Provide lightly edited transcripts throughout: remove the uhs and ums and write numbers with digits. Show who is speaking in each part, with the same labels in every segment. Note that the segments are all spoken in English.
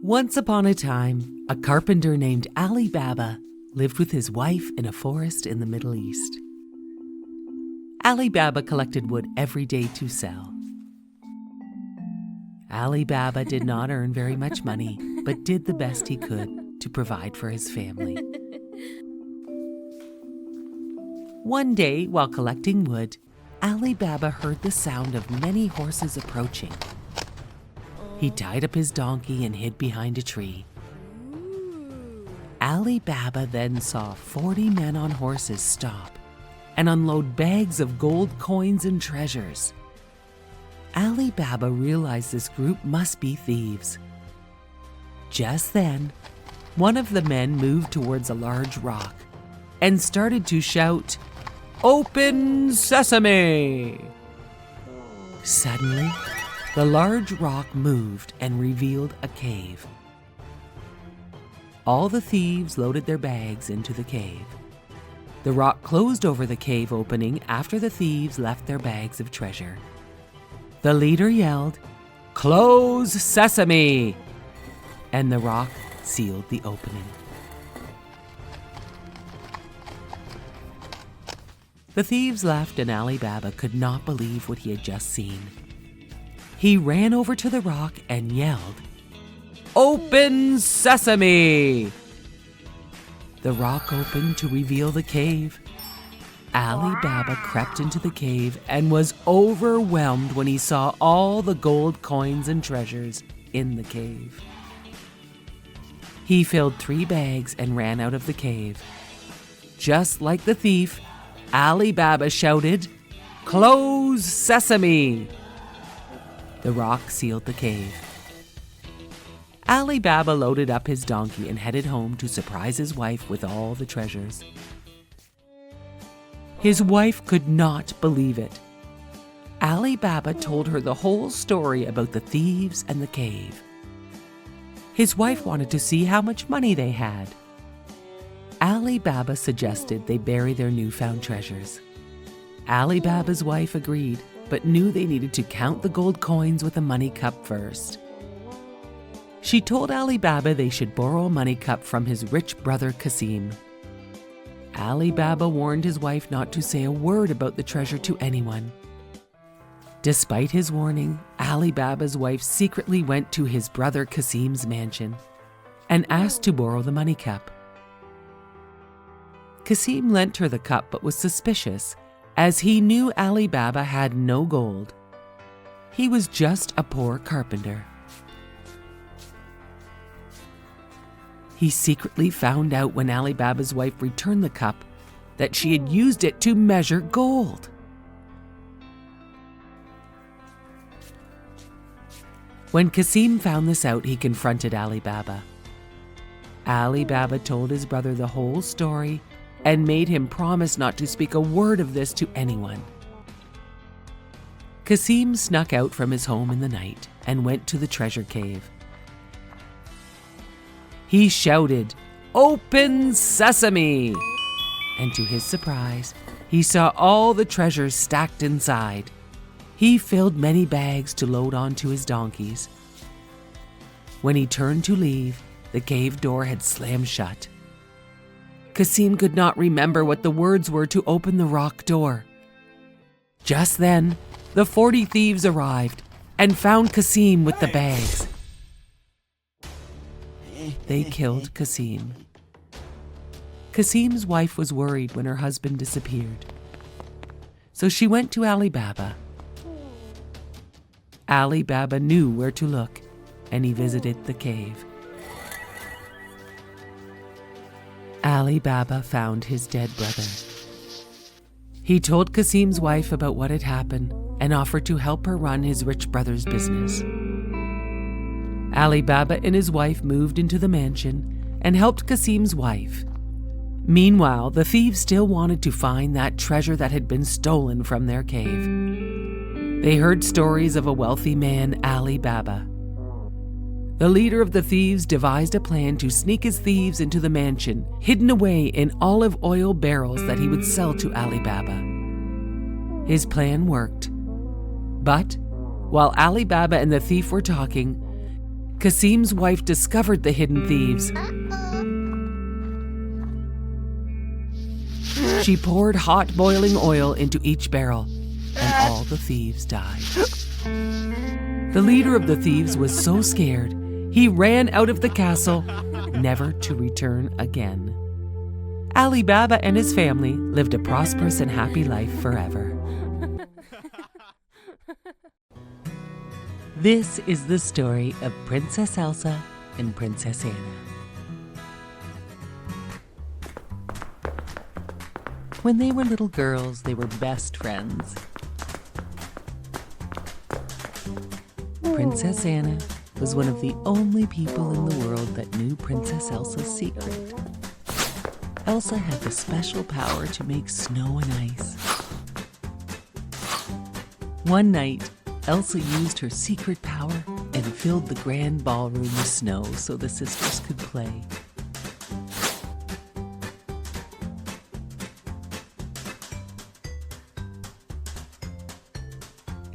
Speaker 1: Once upon a time, a carpenter named Ali Baba lived with his wife in a forest in the Middle East. Ali Baba collected wood every day to sell. Ali Baba did not earn very much money, but did the best he could to provide for his family. One day, while collecting wood, Ali Baba heard the sound of many horses approaching. He tied up his donkey and hid behind a tree. Ali Baba then saw 40 men on horses stop and unload bags of gold coins and treasures. Ali Baba realized this group must be thieves. Just then, one of the men moved towards a large rock and started to shout, "Open sesame!" Suddenly, the large rock moved and revealed a cave. All the thieves loaded their bags into the cave. The rock closed over the cave opening after the thieves left their bags of treasure. The leader yelled, "Close sesame!" and the rock sealed the opening. The thieves left and Ali Baba could not believe what he had just seen. He ran over to the rock and yelled, "Open sesame!" The rock opened to reveal the cave. Ali Baba crept into the cave and was overwhelmed when he saw all the gold coins and treasures in the cave. He filled 3 bags and ran out of the cave. Just like the thief, Ali Baba shouted, "Close sesame!" The rock sealed the cave. Ali Baba loaded up his donkey and headed home to surprise his wife with all the treasures. His wife could not believe it. Ali Baba told her the whole story about the thieves and the cave. His wife wanted to see how much money they had. Ali Baba suggested they bury their newfound treasures. Ali Baba's wife agreed, but knew they needed to count the gold coins with a money cup first. She told Ali Baba they should borrow a money cup from his rich brother Kasim. Ali Baba warned his wife not to say a word about the treasure to anyone. Despite his warning, Ali Baba's wife secretly went to his brother Kasim's mansion and asked to borrow the money cup. Kasim lent her the cup but was suspicious, as he knew Ali Baba had no gold. He was just a poor carpenter. He secretly found out when Ali Baba's wife returned the cup that she had used it to measure gold. When Kasim found this out, he confronted Ali Baba. Ali Baba told his brother the whole story and made him promise not to speak a word of this to anyone. Kasim snuck out from his home in the night and went to the treasure cave. He shouted, "Open sesame!" And to his surprise, he saw all the treasures stacked inside. He filled many bags to load onto his donkeys. When he turned to leave, the cave door had slammed shut. Kasim could not remember what the words were to open the rock door. Just then, the 40 thieves arrived and found Kasim with the bags. They killed Kasim. Kasim's wife was worried when her husband disappeared. So she went to Ali Baba. Ali Baba knew where to look, and he visited the cave. Ali Baba found his dead brother. He told Kasim's wife about what had happened and offered to help her run his rich brother's business. Ali Baba and his wife moved into the mansion and helped Kasim's wife. Meanwhile, the thieves still wanted to find that treasure that had been stolen from their cave. They heard stories of a wealthy man, Ali Baba. The leader of the thieves devised a plan to sneak his thieves into the mansion, hidden away in olive oil barrels that he would sell to Ali Baba. His plan worked. But while Ali Baba and the thief were talking, Kasim's wife discovered the hidden thieves. She poured hot boiling oil into each barrel, and all the thieves died. The leader of the thieves was so scared, he ran out of the castle, never to return again. Ali Baba and his family lived a prosperous and happy life forever. This is the story of Princess Elsa and Princess Anna. When they were little girls, they were best friends. Princess Anna was one of the only people in the world that knew Princess Elsa's secret. Elsa had the special power to make snow and ice. One night, Elsa used her secret power and filled the grand ballroom with snow so the sisters could play.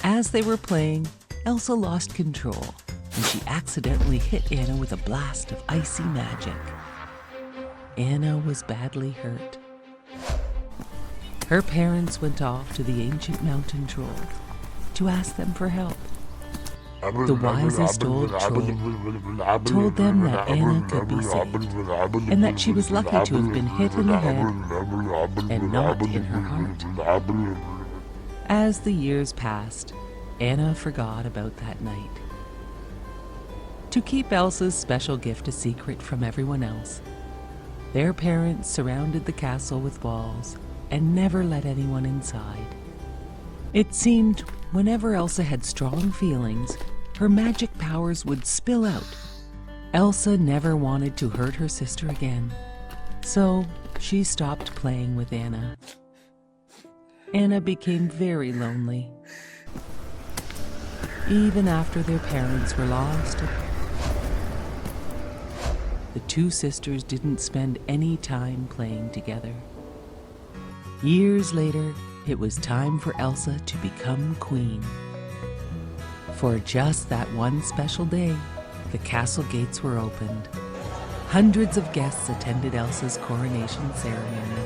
Speaker 1: As they were playing, Elsa lost control, and she accidentally hit Anna with a blast of icy magic. Anna was badly hurt. Her parents went off to the ancient mountain trolls to ask them for help. The wisest old troll told them that Anna could be saved, and that she was lucky to have been hit in the head and not in her heart. As the years passed, Anna forgot about that night. To keep Elsa's special gift a secret from everyone else, their parents surrounded the castle with walls and never let anyone inside. It seemed whenever Elsa had strong feelings, her magic powers would spill out. Elsa never wanted to hurt her sister again, so she stopped playing with Anna. Anna became very lonely. Even after their parents were lost, the two sisters didn't spend any time playing together. Years later, it was time for Elsa to become queen. For just that one special day, the castle gates were opened. Hundreds of guests attended Elsa's coronation ceremony.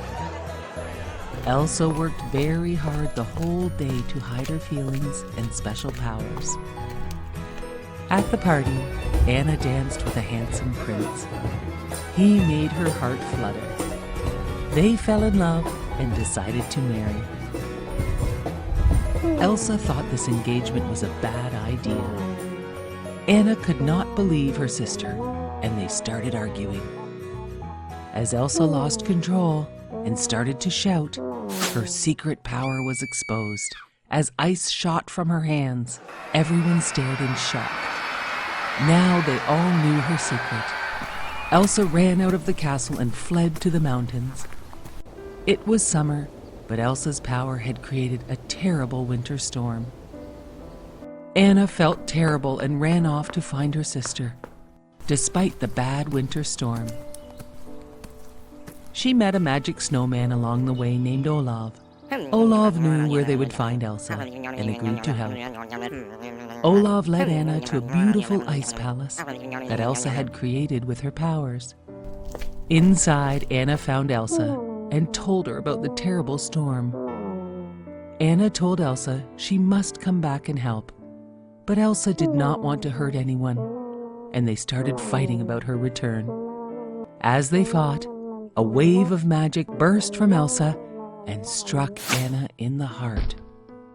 Speaker 1: Elsa worked very hard the whole day to hide her feelings and special powers. At the party, Anna danced with a handsome prince. He made her heart flutter. They fell in love and decided to marry. Elsa thought this engagement was a bad idea. Anna could not believe her sister, and they started arguing. As Elsa lost control and started to shout, her secret power was exposed. As ice shot from her hands, everyone stared in shock. Now they all knew her secret. Elsa ran out of the castle and fled to the mountains. It was summer, but Elsa's power had created a terrible winter storm. Anna felt terrible and ran off to find her sister, despite the bad winter storm. She met a magic snowman along the way named Olaf. Olaf knew where they would find Elsa and agreed to help. Olaf led Anna to a beautiful ice palace that Elsa had created with her powers. Inside, Anna found Elsa and told her about the terrible storm. Anna told Elsa she must come back and help, but Elsa did not want to hurt anyone, and they started fighting about her return. As they fought, a wave of magic burst from Elsa and struck Anna in the heart.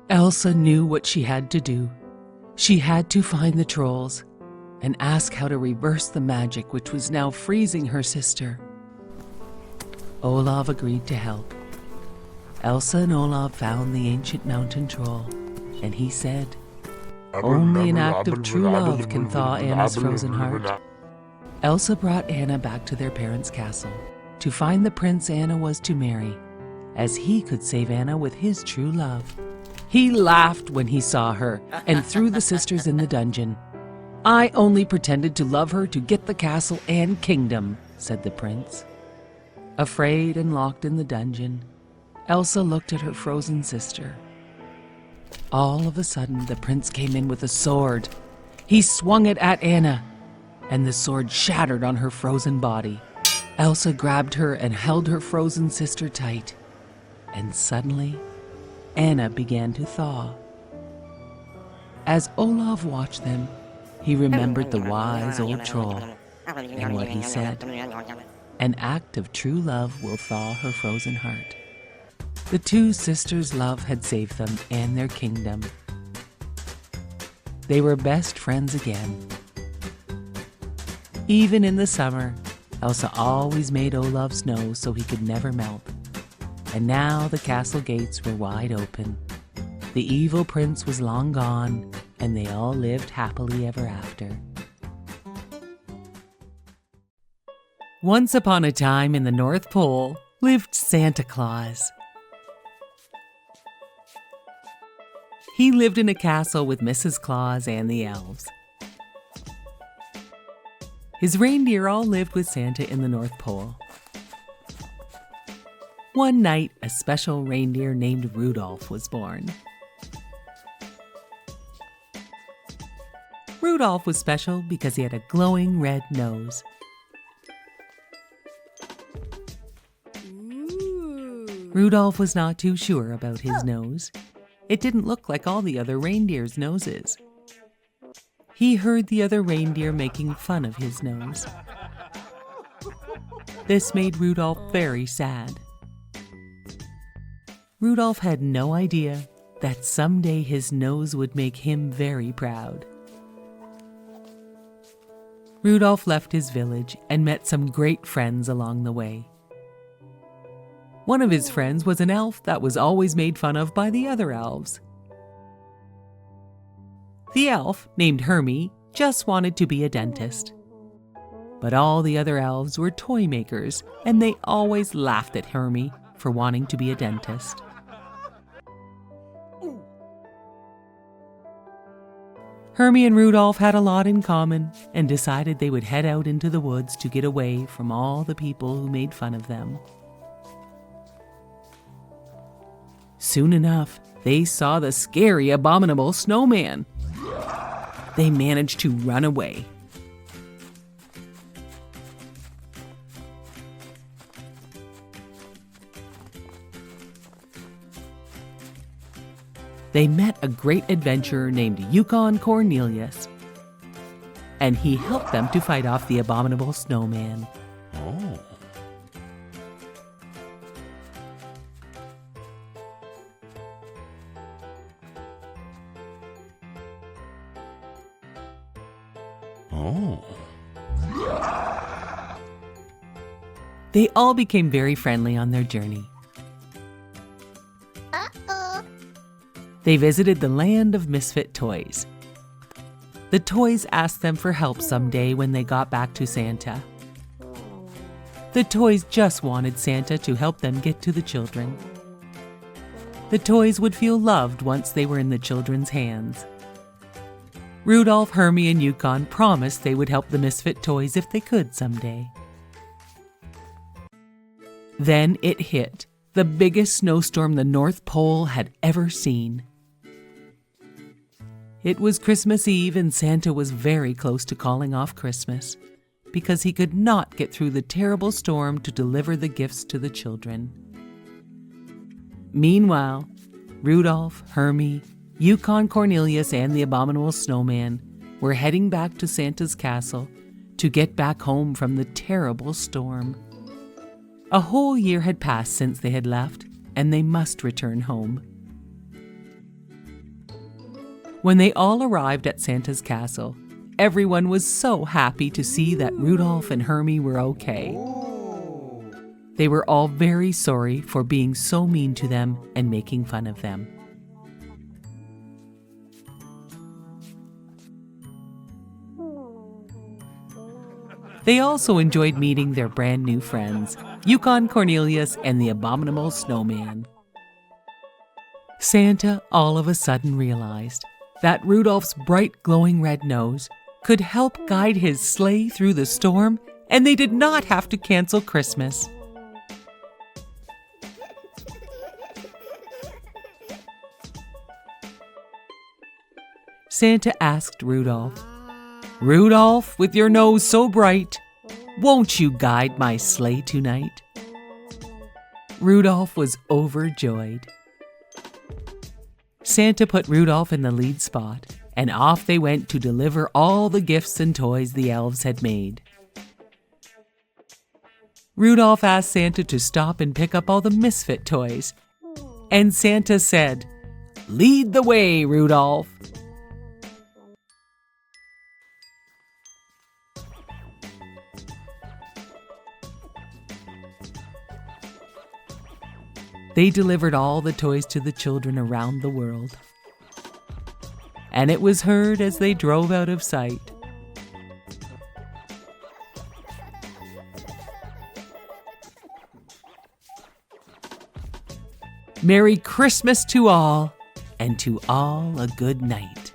Speaker 1: Elsa knew what she had to do. She had to find the trolls and ask how to reverse the magic which was now freezing her sister. Olaf agreed to help. Elsa and Olaf found the ancient mountain troll, and he said, "Only an act of true love can thaw Anna's frozen heart." Elsa brought Anna back to their parents' castle to find the prince Anna was to marry, as he could save Anna with his true love. He laughed when he saw her and threw the sisters in the dungeon. "I only pretended to love her to get the castle and kingdom," said the prince. Afraid and locked in the dungeon, Elsa looked at her frozen sister. All of a sudden, the prince came in with a sword. He swung it at Anna, and the sword shattered on her frozen body. Elsa grabbed her and held her frozen sister tight, and suddenly, Anna began to thaw. As Olaf watched them, he remembered the wise old troll and what he said. An act of true love will thaw her frozen heart. The two sisters' love had saved them and their kingdom. They were best friends again. Even in the summer, Elsa always made Olaf snow so he could never melt. And now the castle gates were wide open. The evil prince was long gone, and they all lived happily ever after. Once upon a time in the North Pole lived Santa Claus. He lived in a castle with Mrs. Claus and the elves. His reindeer all lived with Santa in the North Pole. One night, a special reindeer named Rudolph was born. Rudolph was special because he had a glowing red nose. Rudolph was not too sure about his nose. It didn't look like all the other reindeers' noses. He heard the other reindeer making fun of his nose. This made Rudolph very sad. Rudolph had no idea that someday his nose would make him very proud. Rudolph left his village and met some great friends along the way. One of his friends was an elf that was always made fun of by the other elves. The elf, named Hermie, just wanted to be a dentist. But all the other elves were toy makers, and they always laughed at Hermie for wanting to be a dentist. Hermie and Rudolph had a lot in common and decided they would head out into the woods to get away from all the people who made fun of them. Soon enough, they saw the scary, abominable snowman. They managed to run away. They met a great adventurer named Yukon Cornelius, and he helped them to fight off the abominable snowman.
Speaker 2: Oh. Oh.
Speaker 1: They all became very friendly on their journey. They visited the land of misfit toys. The toys asked them for help someday when they got back to Santa. The toys just wanted Santa to help them get to the children. The toys would feel loved once they were in the children's hands. Rudolph, Hermie, and Yukon promised they would help the misfit toys if they could someday. Then it hit, the biggest snowstorm the North Pole had ever seen. It was Christmas Eve and Santa was very close to calling off Christmas because he could not get through the terrible storm to deliver the gifts to the children. Meanwhile, Rudolph, Hermie, Yukon Cornelius, and the abominable snowman were heading back to Santa's castle to get back home from the terrible storm. A whole year had passed since they had left, and they must return home. When they all arrived at Santa's castle, everyone was so happy to see that Rudolph and Hermie were okay. They were all very sorry for being so mean to them and making fun of them. They also enjoyed meeting their brand new friends, Yukon Cornelius and the abominable snowman. Santa all of a sudden realized that Rudolph's bright glowing red nose could help guide his sleigh through the storm, and they did not have to cancel Christmas. Santa asked Rudolph, Rudolph, with your nose so bright, won't you guide my sleigh tonight? Rudolph was overjoyed. Santa put Rudolph in the lead spot, and off they went to deliver all the gifts and toys the elves had made. Rudolph asked Santa to stop and pick up all the misfit toys, and Santa said, "Lead the way, Rudolph." They delivered all the toys to the children around the world. And it was heard as they drove out of sight. Merry Christmas to all, and to all a good night.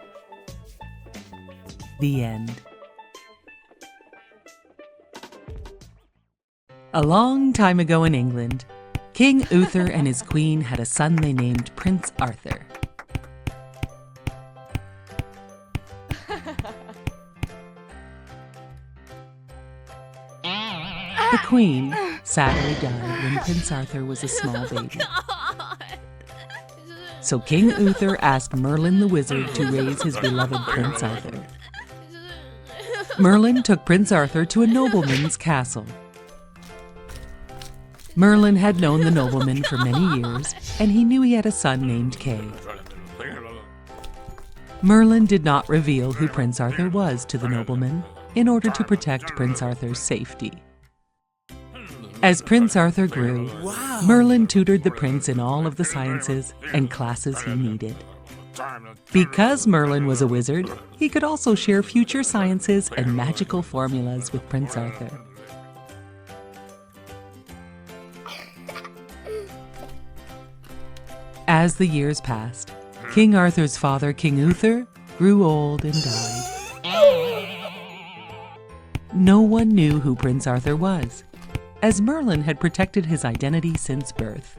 Speaker 1: The end. A long time ago in England, King Uther and his queen had a son they named Prince Arthur. The queen sadly died when Prince Arthur was a small baby. So King Uther asked Merlin the wizard to raise his beloved Prince Arthur. Merlin took Prince Arthur to a nobleman's castle. Merlin had known the nobleman for many years, and he knew he had a son named Kay. Merlin did not reveal who Prince Arthur was to the nobleman in order to protect Prince Arthur's safety. As Prince Arthur grew, Merlin tutored the prince in all of the sciences and classes he needed. Because Merlin was a wizard, he could also share future sciences and magical formulas with Prince Arthur. As the years passed, King Arthur's father, King Uther, grew old and died. No one knew who Prince Arthur was, as Merlin had protected his identity since birth.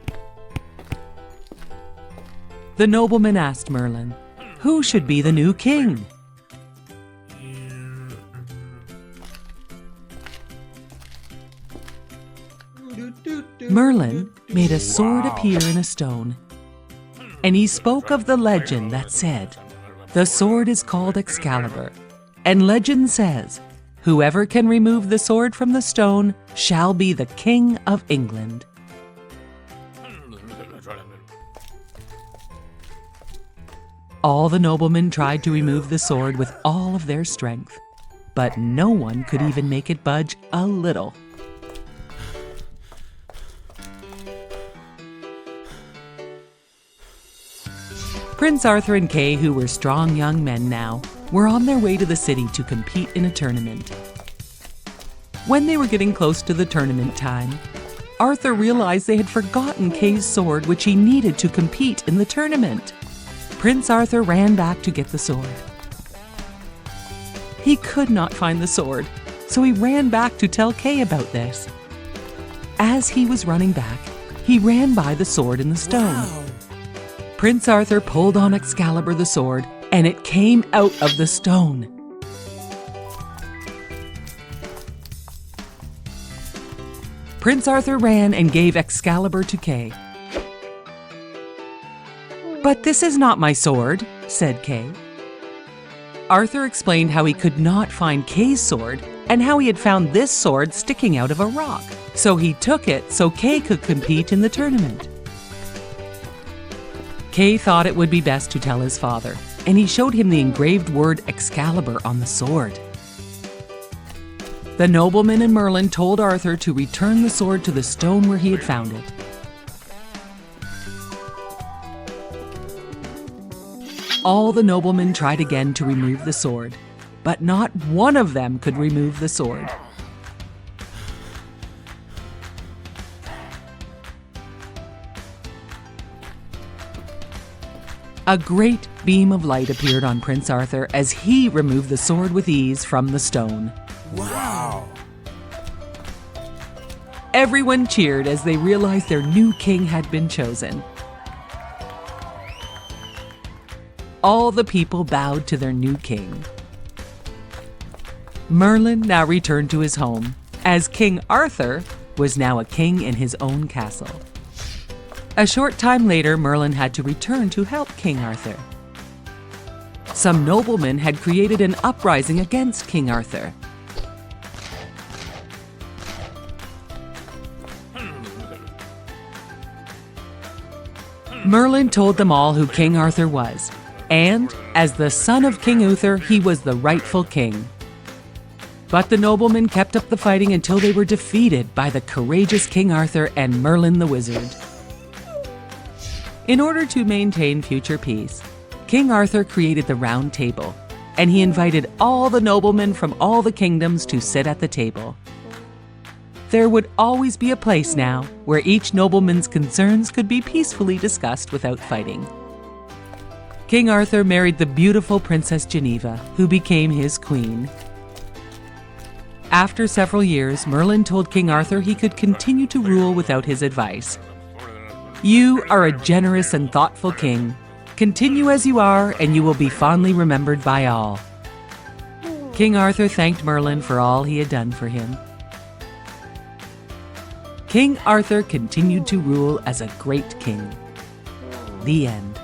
Speaker 1: The nobleman asked Merlin, who should be the new king? Merlin made a sword appear in a stone, and he spoke of the legend that said, the sword is called Excalibur, and legend says, whoever can remove the sword from the stone shall be the King of England. All the noblemen tried to remove the sword with all of their strength, but no one could even make it budge a little. Prince Arthur and Kay, who were strong young men now, were on their way to the city to compete in a tournament. When they were getting close to the tournament time, Arthur realized they had forgotten Kay's sword, which he needed to compete in the tournament. Prince Arthur ran back to get the sword. He could not find the sword, so he ran back to tell Kay about this. As he was running back, he ran by the sword in the stone. Wow. Prince Arthur pulled on Excalibur the sword, and it came out of the stone. Prince Arthur ran and gave Excalibur to Kay. "But this is not my sword," said Kay. Arthur explained how he could not find Kay's sword and how he had found this sword sticking out of a rock. So he took it so Kay could compete in the tournament. Kay thought it would be best to tell his father, and he showed him the engraved word Excalibur on the sword. The nobleman and Merlin told Arthur to return the sword to the stone where he had found it. All the noblemen tried again to remove the sword, but not one of them could remove the sword. A great beam of light appeared on Prince Arthur as he removed the sword with ease from the stone.
Speaker 2: Wow!
Speaker 1: Everyone cheered as they realized their new king had been chosen. All the people bowed to their new king. Merlin now returned to his home, as King Arthur was now a king in his own castle. A short time later, Merlin had to return to help King Arthur. Some noblemen had created an uprising against King Arthur. Merlin told them all who King Arthur was, and as the son of King Uther, he was the rightful king. But the noblemen kept up the fighting until they were defeated by the courageous King Arthur and Merlin the wizard. In order to maintain future peace, King Arthur created the Round Table, and he invited all the noblemen from all the kingdoms to sit at the table. There would always be a place now where each nobleman's concerns could be peacefully discussed without fighting. King Arthur married the beautiful Princess Geneva, who became his queen. After several years, Merlin told King Arthur he could continue to rule without his advice. "You are a generous and thoughtful king. Continue as you are, and you will be fondly remembered by all." King Arthur thanked Merlin for all he had done for him. King Arthur continued to rule as a great king. The end.